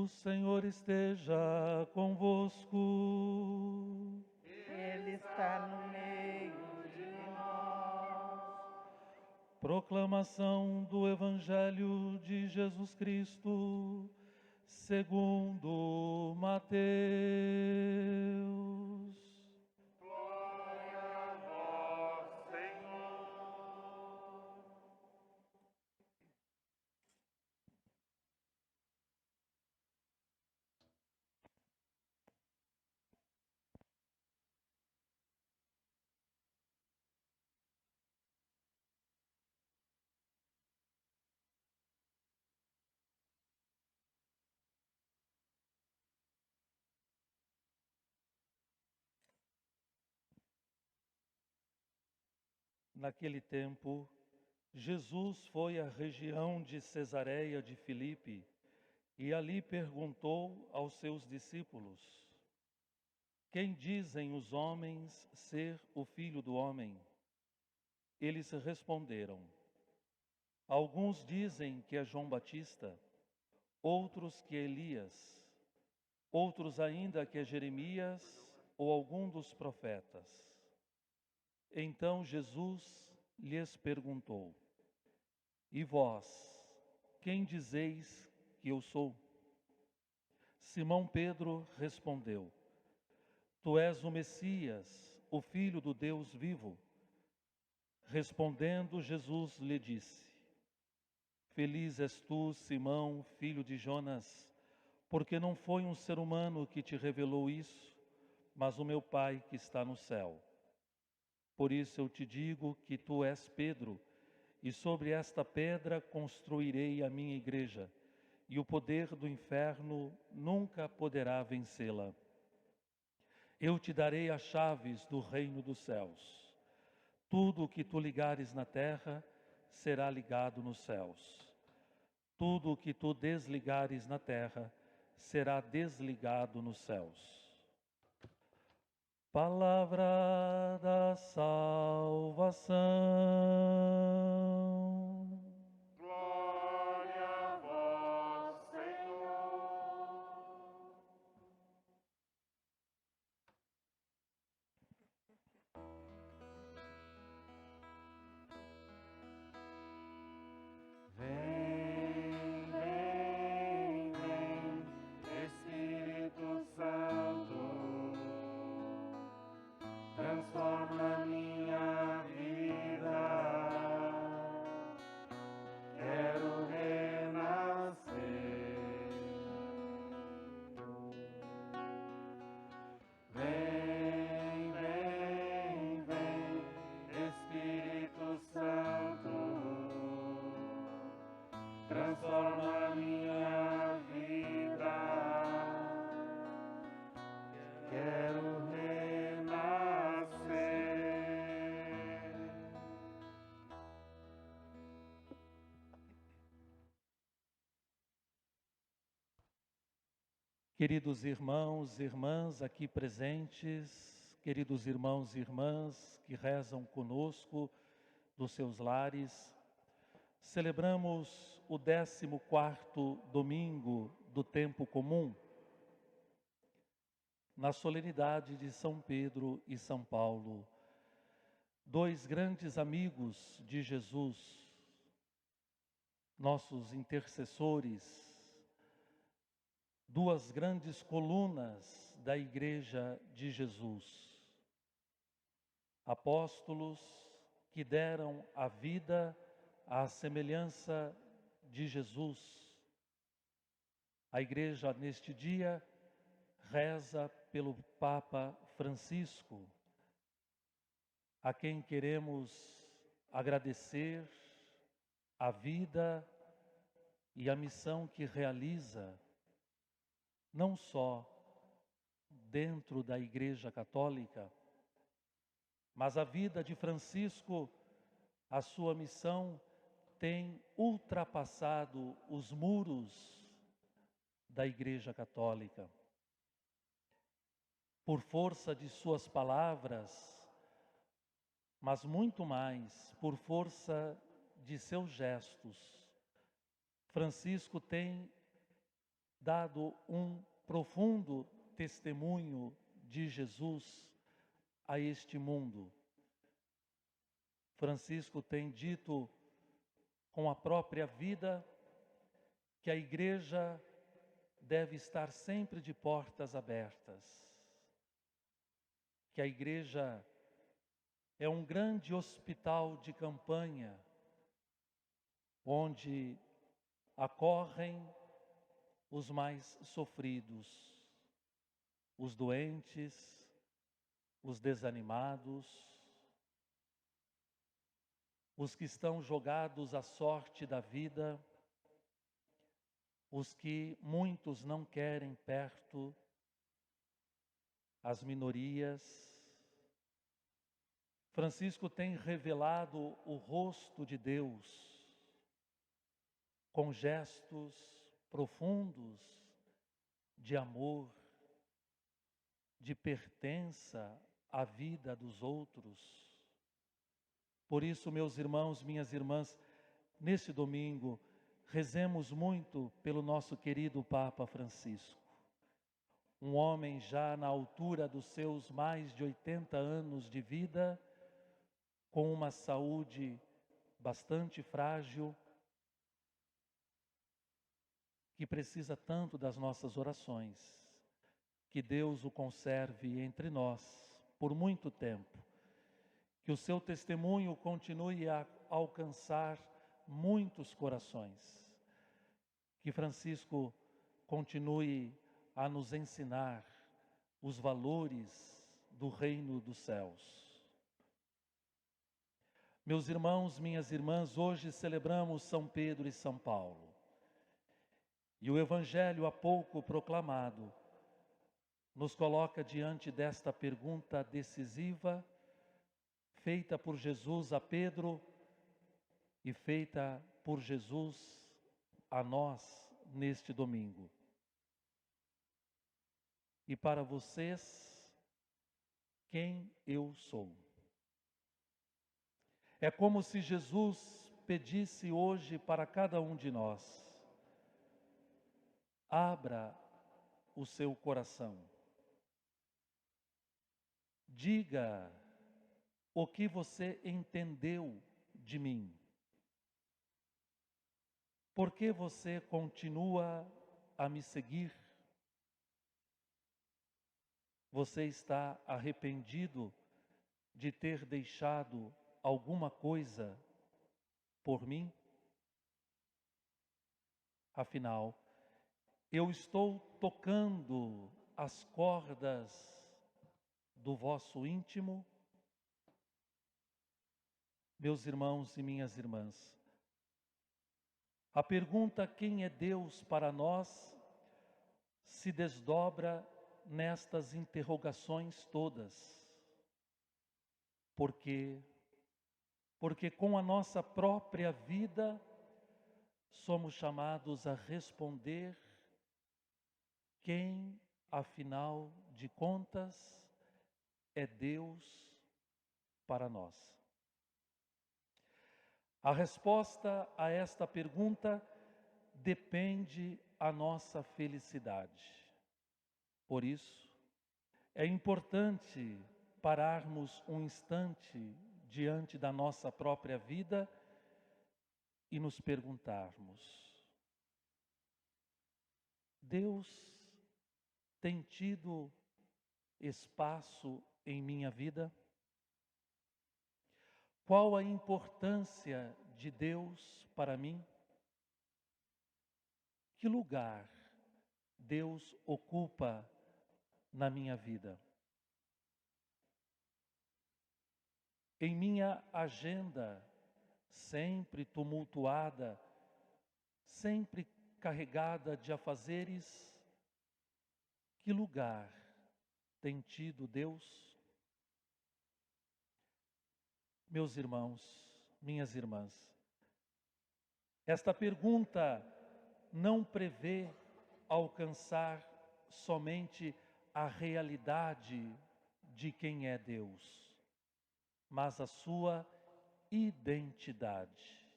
O Senhor esteja convosco. Ele está no meio de nós. Proclamação do Evangelho de Jesus Cristo, segundo Mateus. Glória a vós, Senhor. Naquele tempo, Jesus foi à região de Cesareia de Filipe e ali perguntou aos seus discípulos: Quem dizem os homens ser o Filho do Homem? Eles responderam: Alguns dizem que é João Batista, outros que é Elias, outros ainda que é Jeremias ou algum dos profetas. Então Jesus lhes perguntou: E vós, quem dizeis que eu sou? Simão Pedro respondeu: Tu és o Messias, o Filho do Deus vivo. Respondendo, Jesus lhe disse: Feliz és tu, Simão, filho de Jonas, porque não foi um ser humano que te revelou isso, mas o meu Pai que está no céu. Por isso eu te digo que tu és Pedro, e sobre esta pedra construirei a minha igreja, e o poder do inferno nunca poderá vencê-la. Eu te darei as chaves do reino dos céus. Tudo o que tu ligares na terra será ligado nos céus. Tudo o que tu desligares na terra será desligado nos céus. Palavra da salvação. Glória a vós, Senhor. Vem, vem, vem, Espírito Santo, transforma minha vida. Quero renascer. Vem, vem, vem, Espírito Santo, transforma minha vida. Quero renascer. Queridos irmãos e irmãs aqui presentes, queridos irmãos e irmãs que rezam conosco dos seus lares, celebramos o 14º domingo do tempo comum, na solenidade de São Pedro e São Paulo, dois grandes amigos de Jesus, nossos intercessores, duas grandes colunas da Igreja de Jesus, apóstolos que deram a vida à semelhança de Jesus. A Igreja neste dia reza pelo Papa Francisco, a quem queremos agradecer a vida e a missão que realiza, não só dentro da Igreja Católica, mas a vida de Francisco, a sua missão tem ultrapassado os muros da Igreja Católica. Por força de suas palavras, mas muito mais por força de seus gestos, Francisco tem dado um profundo testemunho de Jesus a este mundo. Francisco tem dito com a própria vida que a igreja deve estar sempre de portas abertas, que a igreja é um grande hospital de campanha, onde acorrem os mais sofridos, os doentes, os desanimados, os que estão jogados à sorte da vida, os que muitos não querem perto, as minorias. Francisco tem revelado o rosto de Deus com gestos profundos de amor, de pertença à vida dos outros. Por isso, meus irmãos, minhas irmãs, neste domingo, rezemos muito pelo nosso querido Papa Francisco. Um homem já na altura dos seus mais de 80 anos de vida, com uma saúde bastante frágil, que precisa tanto das nossas orações. Que Deus o conserve entre nós por muito tempo. Que o seu testemunho continue a alcançar muitos corações. Que Francisco continue a nos ensinar os valores do reino dos céus. Meus irmãos, minhas irmãs, hoje celebramos São Pedro e São Paulo. E o Evangelho há pouco proclamado nos coloca diante desta pergunta decisiva, feita por Jesus a Pedro e feita por Jesus a nós neste domingo. E para vocês, quem eu sou? É como se Jesus pedisse hoje para cada um de nós: abra o seu coração. Diga o que você entendeu de mim. Por que você continua a me seguir? Você está arrependido de ter deixado alguma coisa por mim? Afinal, eu estou tocando as cordas do vosso íntimo? Meus irmãos e minhas irmãs, a pergunta quem é Deus para nós se desdobra nestas interrogações todas. Por quê? Porque com a nossa própria vida somos chamados a responder quem, afinal de contas, é Deus para nós. A resposta a esta pergunta depende a nossa felicidade. Por isso, é importante pararmos um instante diante da nossa própria vida e nos perguntarmos: Deus tem tido espaço em minha vida? Qual a importância de Deus para mim? Que lugar Deus ocupa na minha vida? Em minha agenda, sempre tumultuada, sempre carregada de afazeres, que lugar tem tido Deus? Meus irmãos, minhas irmãs, esta pergunta não prevê alcançar somente a realidade de quem é Deus, mas a sua identidade.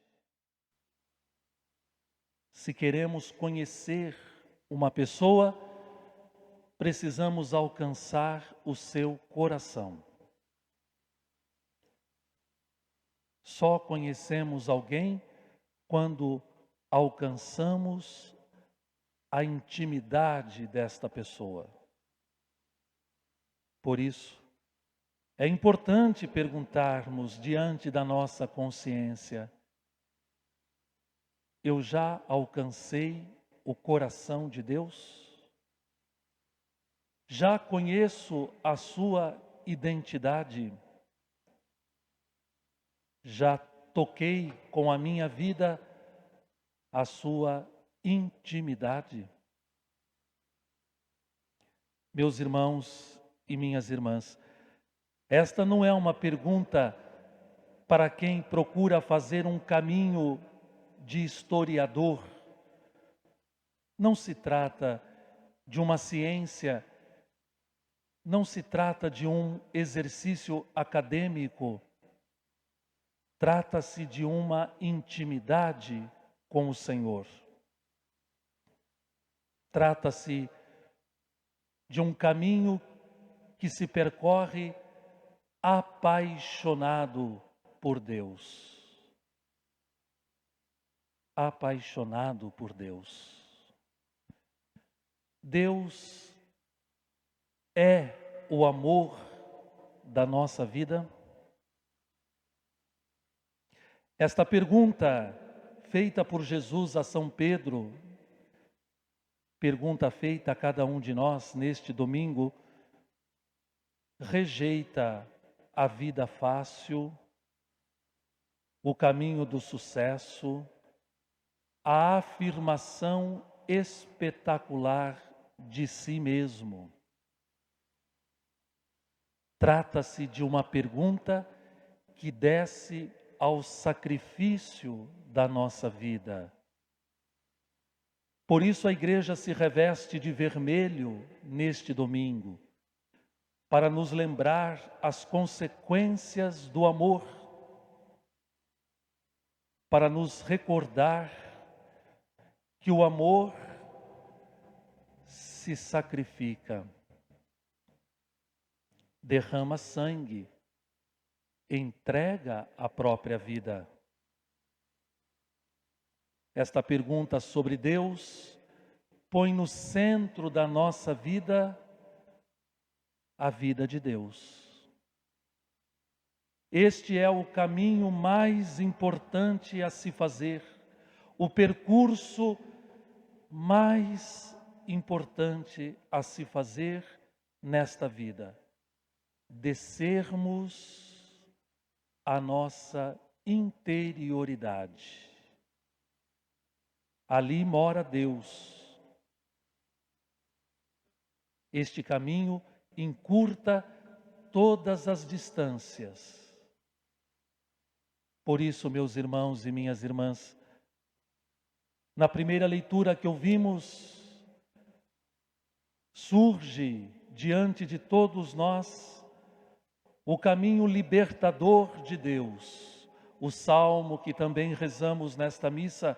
Se queremos conhecer uma pessoa, precisamos alcançar o seu coração. Só conhecemos alguém quando alcançamos a intimidade desta pessoa. Por isso, é importante perguntarmos diante da nossa consciência: eu já alcancei o coração de Deus? Já conheço a sua identidade? Já toquei com a minha vida a sua intimidade? Meus irmãos e minhas irmãs, esta não é uma pergunta para quem procura fazer um caminho de historiador. Não se trata de uma ciência, não se trata de um exercício acadêmico. Trata-se de uma intimidade com o Senhor. Trata-se de um caminho que se percorre apaixonado por Deus. Apaixonado por Deus. Deus é o amor da nossa vida? Esta pergunta feita por Jesus a São Pedro, pergunta feita a cada um de nós neste domingo, rejeita a vida fácil, o caminho do sucesso, a afirmação espetacular de si mesmo. Trata-se de uma pergunta que desce ao sacrifício da nossa vida. Por isso a igreja se reveste de vermelho neste domingo, para nos lembrar as consequências do amor, para nos recordar que o amor se sacrifica, derrama sangue, entrega a própria vida. Esta pergunta sobre Deus põe no centro da nossa vida a vida de Deus. Este é o caminho mais importante a se fazer, o percurso mais importante a se fazer nesta vida. Descermos a nossa interioridade. Ali mora Deus. Este caminho encurta todas as distâncias. Por isso, meus irmãos e minhas irmãs, na primeira leitura que ouvimos, surge diante de todos nós o caminho libertador de Deus. O salmo que também rezamos nesta missa,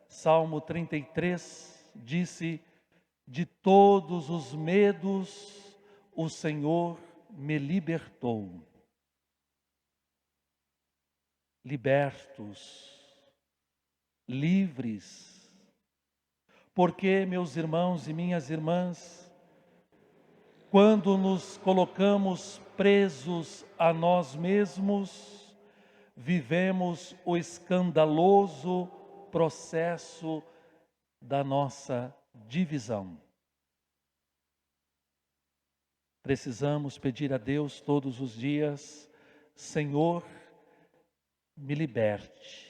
Salmo 33, disse: de todos os medos o Senhor me libertou. Libertos, livres. Porque, meus irmãos e minhas irmãs, quando nos colocamos presos a nós mesmos, vivemos o escandaloso processo da nossa divisão. Precisamos pedir a Deus todos os dias: Senhor, me liberte.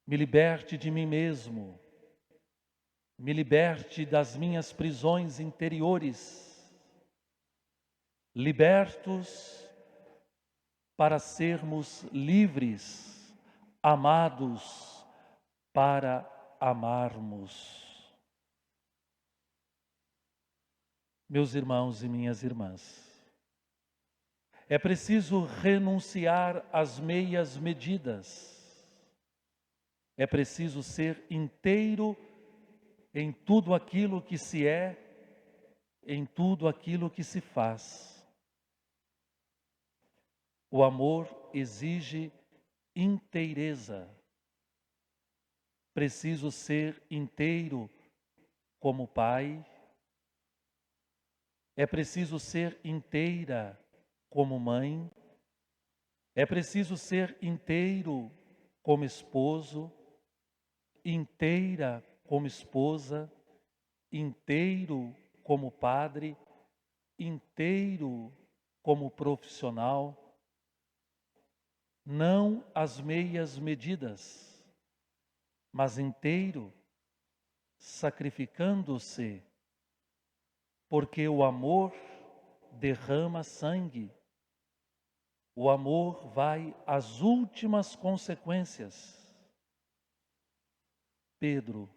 Me liberte de mim mesmo. Me liberte das minhas prisões interiores. Libertos para sermos livres, amados para amarmos. Meus irmãos e minhas irmãs, é preciso renunciar às meias medidas. É preciso ser inteiro em tudo aquilo que se é, em tudo aquilo que se faz. O amor exige inteireza. Preciso ser inteiro como pai. É preciso ser inteira como mãe. É preciso ser inteiro como esposo, inteira como esposa, inteiro como padre, inteiro como profissional. Não as meias medidas, mas inteiro, sacrificando-se, porque o amor derrama sangue. O amor vai às últimas consequências. Pedro,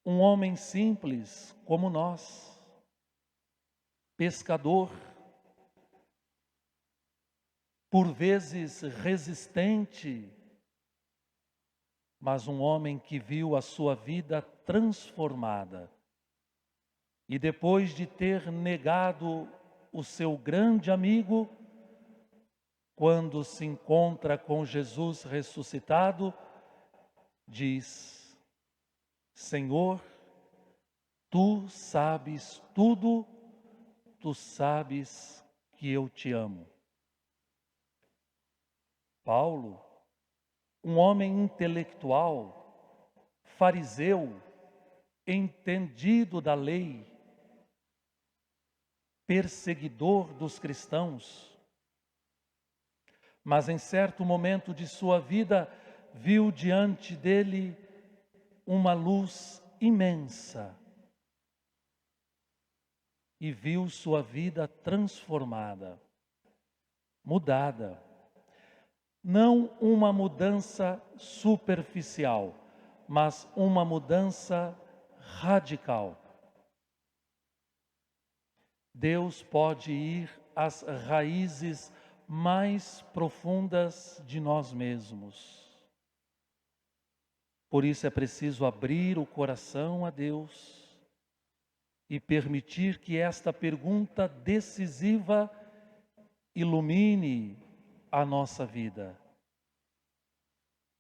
um homem simples como nós, pescador, por vezes resistente, mas um homem que viu a sua vida transformada. E depois de ter negado o seu grande amigo, quando se encontra com Jesus ressuscitado, diz: Senhor, tu sabes tudo, tu sabes que eu te amo. Paulo, um homem intelectual, fariseu, entendido da lei, perseguidor dos cristãos, mas em certo momento de sua vida viu diante dele uma luz imensa e viu sua vida transformada, mudada. Não uma mudança superficial, mas uma mudança radical. Deus pode ir às raízes mais profundas de nós mesmos. Por isso é preciso abrir o coração a Deus e permitir que esta pergunta decisiva ilumine a nossa vida.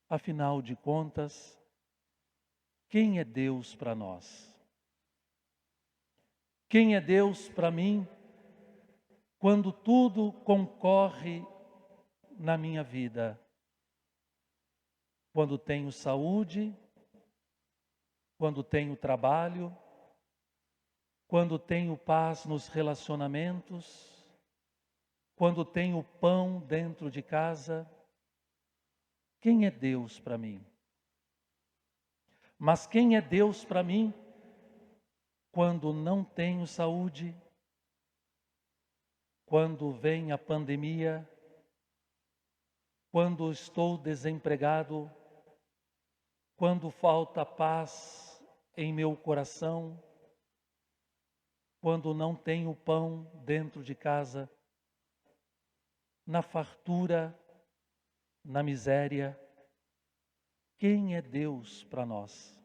Afinal de contas, quem é Deus para nós? Quem é Deus para mim quando tudo concorre na minha vida? Quando tenho saúde, quando tenho trabalho, quando tenho paz nos relacionamentos, quando tenho pão dentro de casa. Quem é Deus para mim? Mas quem é Deus para mim quando não tenho saúde, quando vem a pandemia, quando estou desempregado, quando falta paz em meu coração, quando não tenho pão dentro de casa, na fartura, na miséria? Quem é Deus para nós?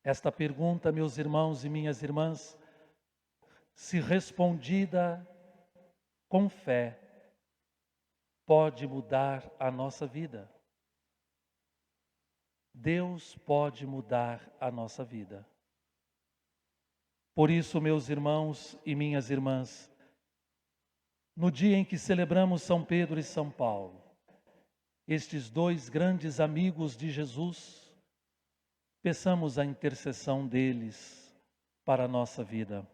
Esta pergunta, meus irmãos e minhas irmãs, se respondida com fé, pode mudar a nossa vida. Deus pode mudar a nossa vida. Por isso, meus irmãos e minhas irmãs, no dia em que celebramos São Pedro e São Paulo, estes dois grandes amigos de Jesus, peçamos a intercessão deles para a nossa vida.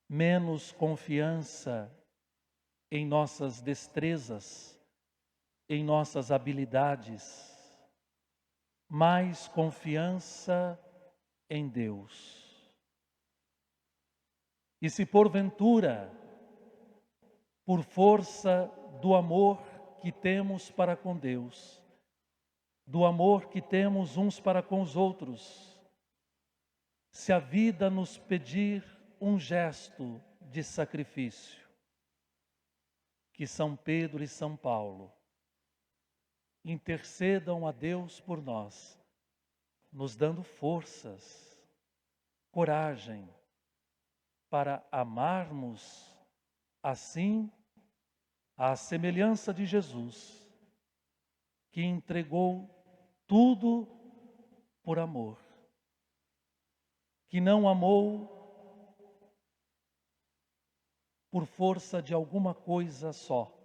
Menos confiança em nossas destrezas, em nossas habilidades, mais confiança em Deus. E se porventura, por força do amor que temos para com Deus, do amor que temos uns para com os outros, se a vida nos pedir um gesto de sacrifício, que São Pedro e São Paulo intercedam a Deus por nós, nos dando forças, coragem para amarmos assim à semelhança de Jesus, que entregou tudo por amor, que não amou por força de alguma coisa só,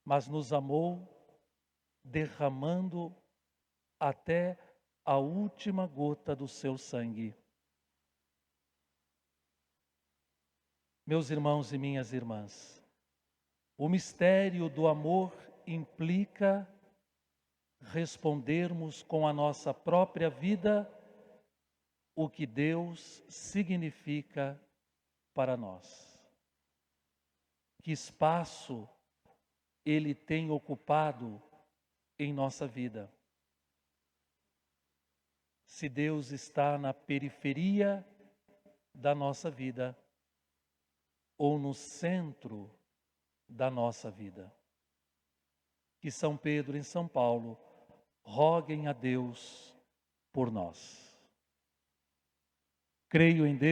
mas nos amou derramando até a última gota do seu sangue. Meus irmãos e minhas irmãs, o mistério do amor implica respondermos com a nossa própria vida o que Deus significa para nós. Que espaço Ele tem ocupado em nossa vida? Se Deus está na periferia da nossa vida ou no centro da nossa vida. Que São Pedro e São Paulo roguem a Deus por nós. Creio em Deus.